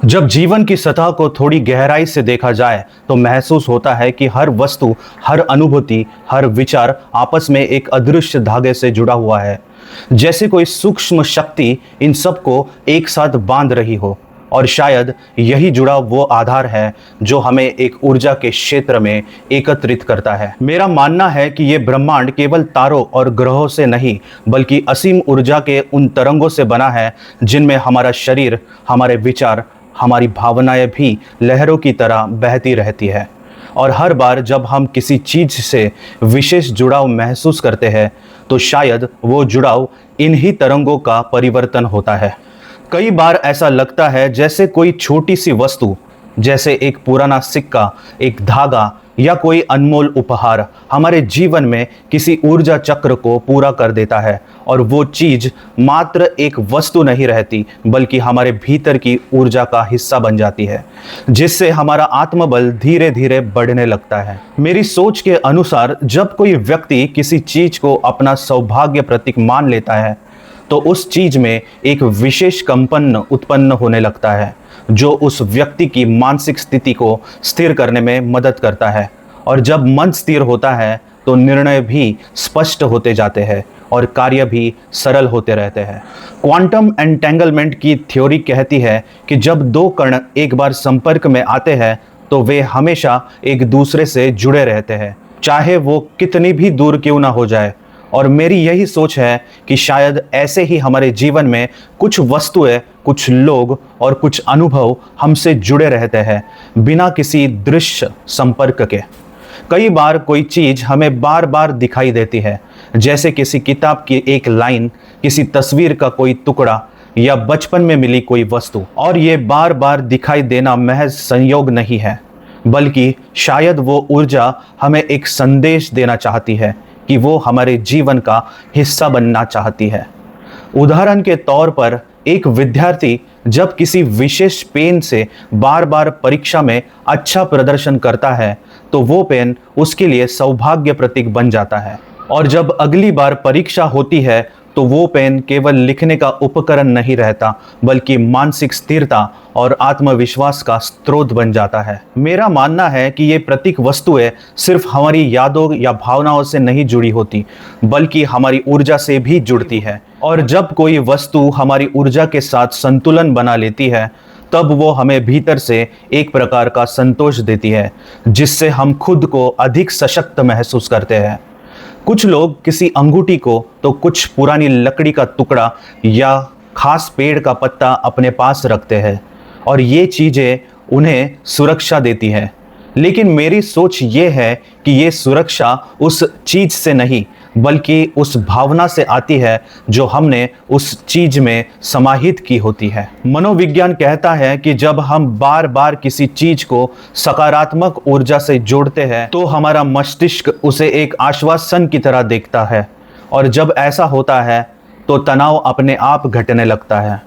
जब जीवन की सतह को थोड़ी गहराई से देखा जाए तो महसूस होता है कि हर वस्तु, हर अनुभूति, हर विचार आपस में एक अदृश्य धागे से जुड़ा हुआ है। जैसे कोई सूक्ष्म शक्ति इन सबको एक साथ बांध रही हो, और शायद यही जुड़ाव वो आधार है जो हमें एक ऊर्जा के क्षेत्र में एकत्रित करता है। मेरा मानना है कि ये ब्रह्मांड केवल तारों और ग्रहों से नहीं, बल्कि असीम ऊर्जा के उन तरंगों से बना है जिनमें हमारा शरीर, हमारे विचार, हमारी भावनाएं भी लहरों की तरह बहती रहती है। और हर बार जब हम किसी चीज से विशेष जुड़ाव महसूस करते हैं तो शायद वो जुड़ाव इन्हीं तरंगों का परिवर्तन होता है। कई बार ऐसा लगता है जैसे कोई छोटी सी वस्तु, जैसे एक पुराना सिक्का, एक धागा या कोई अनमोल उपहार हमारे जीवन में किसी ऊर्जा चक्र को पूरा कर देता है, और वो चीज मात्र एक वस्तु नहीं रहती बल्कि हमारे भीतर की ऊर्जा का हिस्सा बन जाती है, जिससे हमारा आत्मबल धीरे धीरे बढ़ने लगता है। मेरी सोच के अनुसार जब कोई व्यक्ति किसी चीज को अपना सौभाग्य प्रतीक मान लेता है तो उस चीज में एक विशेष कंपन उत्पन्न होने लगता है जो उस व्यक्ति की मानसिक स्थिति को स्थिर करने में मदद करता है। और जब मन स्थिर होता है तो निर्णय भी स्पष्ट होते जाते हैं और कार्य भी सरल होते रहते हैं। क्वांटम एंटेंगलमेंट की थ्योरी कहती है कि जब दो कण एक बार संपर्क में आते हैं तो वे हमेशा एक दूसरे से जुड़े रहते हैं, चाहे वो कितनी भी दूर क्यों ना हो जाए। और मेरी यही सोच है कि शायद ऐसे ही हमारे जीवन में कुछ वस्तुएं, कुछ लोग और कुछ अनुभव हमसे जुड़े रहते हैं बिना किसी दृश्य संपर्क के। कई बार कोई चीज हमें बार बार दिखाई देती है, जैसे किसी किताब की एक लाइन, किसी तस्वीर का कोई टुकड़ा या बचपन में मिली कोई वस्तु। और ये बार बार दिखाई देना महज संयोग नहीं है, बल्कि शायद वो ऊर्जा हमें एक संदेश देना चाहती है कि वो हमारे जीवन का हिस्सा बनना चाहती है। उदाहरण के तौर पर एक विद्यार्थी जब किसी विशेष पेन से बार बार परीक्षा में अच्छा प्रदर्शन करता है तो वो पेन उसके लिए सौभाग्य प्रतीक बन जाता है। और जब अगली बार परीक्षा होती है तो वो पेन केवल लिखने का उपकरण नहीं रहता बल्कि मानसिक स्थिरता और आत्मविश्वास का स्रोत बन जाता है। मेरा मानना है कि ये प्रतीक वस्तुएं सिर्फ हमारी यादों या भावनाओं से नहीं जुड़ी होती बल्कि हमारी ऊर्जा से भी जुड़ती है। और जब कोई वस्तु हमारी ऊर्जा के साथ संतुलन बना लेती है तब वो हमें भीतर से एक प्रकार का संतोष देती है, जिससे हम खुद को अधिक सशक्त महसूस करते हैं। कुछ लोग किसी अंगूठी को तो कुछ पुरानी लकड़ी का टुकड़ा या खास पेड़ का पत्ता अपने पास रखते हैं और ये चीज़ें उन्हें सुरक्षा देती हैं। लेकिन मेरी सोच ये है कि ये सुरक्षा उस चीज़ से नहीं बल्कि उस भावना से आती है जो हमने उस चीज़ में समाहित की होती है। मनोविज्ञान कहता है कि जब हम बार बार किसी चीज़ को सकारात्मक ऊर्जा से जोड़ते हैं तो हमारा मस्तिष्क उसे एक आश्वासन की तरह देखता है, और जब ऐसा होता है तो तनाव अपने आप घटने लगता है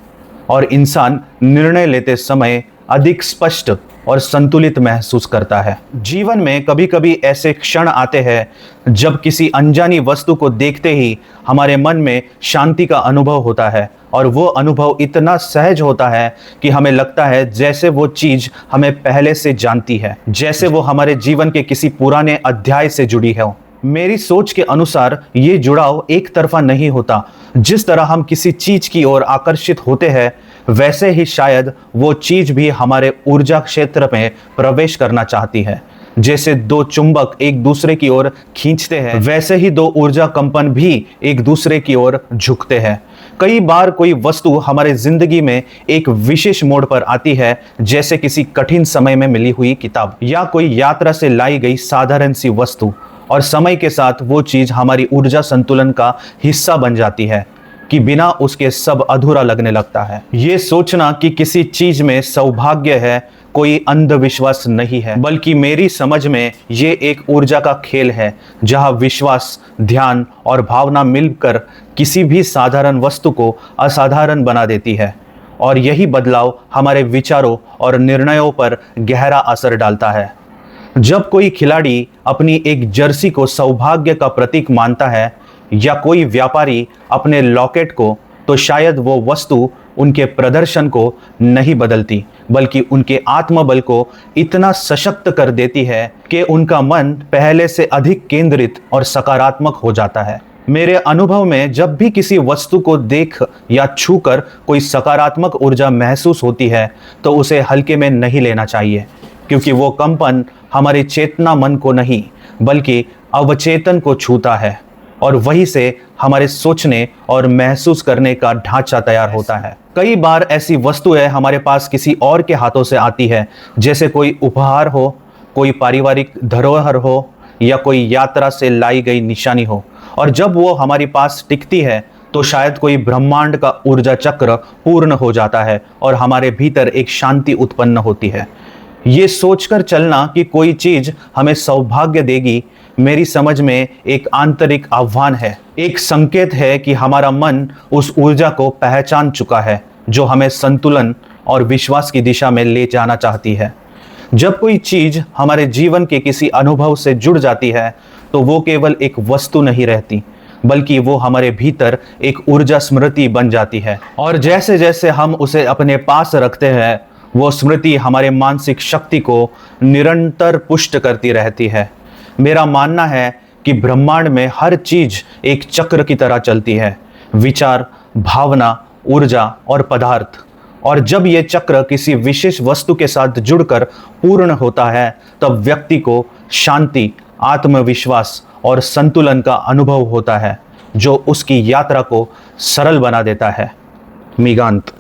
और इंसान निर्णय लेते समय अधिक स्पष्ट और संतुलित महसूस करता है। जीवन में कभी कभी ऐसे क्षण आते हैं जब किसी अनजानी वस्तु को देखते ही हमारे मन में शांति का अनुभव होता है, और वो अनुभव इतना सहज होता है कि हमें लगता है जैसे वो चीज़ हमें पहले से जानती है, जैसे वो हमारे जीवन के किसी पुराने अध्याय से जुड़ी है। मेरी सोच के अनुसार ये जुड़ाव एक तरफा नहीं होता। जिस तरह हम किसी चीज की ओर आकर्षित होते हैं वैसे ही शायद वो चीज भी हमारे ऊर्जा क्षेत्र में प्रवेश करना चाहती है। जैसे दो चुंबक एक दूसरे की ओर खींचते हैं वैसे ही दो ऊर्जा कंपन भी एक दूसरे की ओर झुकते हैं। कई बार कोई वस्तु हमारे जिंदगी में एक विशेष मोड़ पर आती है, जैसे किसी कठिन समय में मिली हुई किताब या कोई यात्रा से लाई गई साधारण सी वस्तु, और समय के साथ वो चीज़ हमारी ऊर्जा संतुलन का हिस्सा बन जाती है कि बिना उसके सब अधूरा लगने लगता है। ये सोचना कि किसी चीज़ में सौभाग्य है कोई अंधविश्वास नहीं है, बल्कि मेरी समझ में ये एक ऊर्जा का खेल है जहाँ विश्वास, ध्यान और भावना मिलकर किसी भी साधारण वस्तु को असाधारण बना देती है। और यही बदलाव हमारे विचारों और निर्णयों पर गहरा असर डालता है। जब कोई खिलाड़ी अपनी एक जर्सी को सौभाग्य का प्रतीक मानता है या कोई व्यापारी अपने लॉकेट को, तो शायद वो वस्तु उनके प्रदर्शन को नहीं बदलती, बल्कि उनके आत्मबल को इतना सशक्त कर देती है कि उनका मन पहले से अधिक केंद्रित और सकारात्मक हो जाता है। मेरे अनुभव में जब भी किसी वस्तु को देख या छूकर कोई सकारात्मक ऊर्जा महसूस होती है तो उसे हल्के में नहीं लेना चाहिए, क्योंकि वो कंपन हमारे चेतना मन को नहीं बल्कि अवचेतन को छूता है और वहीं से हमारे सोचने और महसूस करने का ढांचा तैयार होता है। कई बार ऐसी वस्तुएं हमारे पास किसी और के हाथों से आती है, जैसे कोई उपहार हो, कोई पारिवारिक धरोहर हो या कोई यात्रा से लाई गई निशानी हो, और जब वो हमारे पास टिकती है तो शायद कोई ब्रह्मांड का ऊर्जा चक्र पूर्ण हो जाता है और हमारे भीतर एक शांति उत्पन्न होती है। ये सोचकर चलना कि कोई चीज हमें सौभाग्य देगी मेरी समझ में एक आंतरिक आह्वान है, एक संकेत है कि हमारा मन उस ऊर्जा को पहचान चुका है जो हमें संतुलन और विश्वास की दिशा में ले जाना चाहती है। जब कोई चीज हमारे जीवन के किसी अनुभव से जुड़ जाती है तो वो केवल एक वस्तु नहीं रहती, बल्कि वो हमारे भीतर एक ऊर्जा स्मृति बन जाती है, और जैसे जैसे हम उसे अपने पास रखते हैं वो स्मृति हमारे मानसिक शक्ति को निरंतर पुष्ट करती रहती है। मेरा मानना है कि ब्रह्मांड में हर चीज एक चक्र की तरह चलती है, विचार, भावना, ऊर्जा और पदार्थ, और जब ये चक्र किसी विशेष वस्तु के साथ जुड़कर पूर्ण होता है तब व्यक्ति को शांति, आत्मविश्वास और संतुलन का अनुभव होता है जो उसकी यात्रा को सरल बना देता है। मिगांत।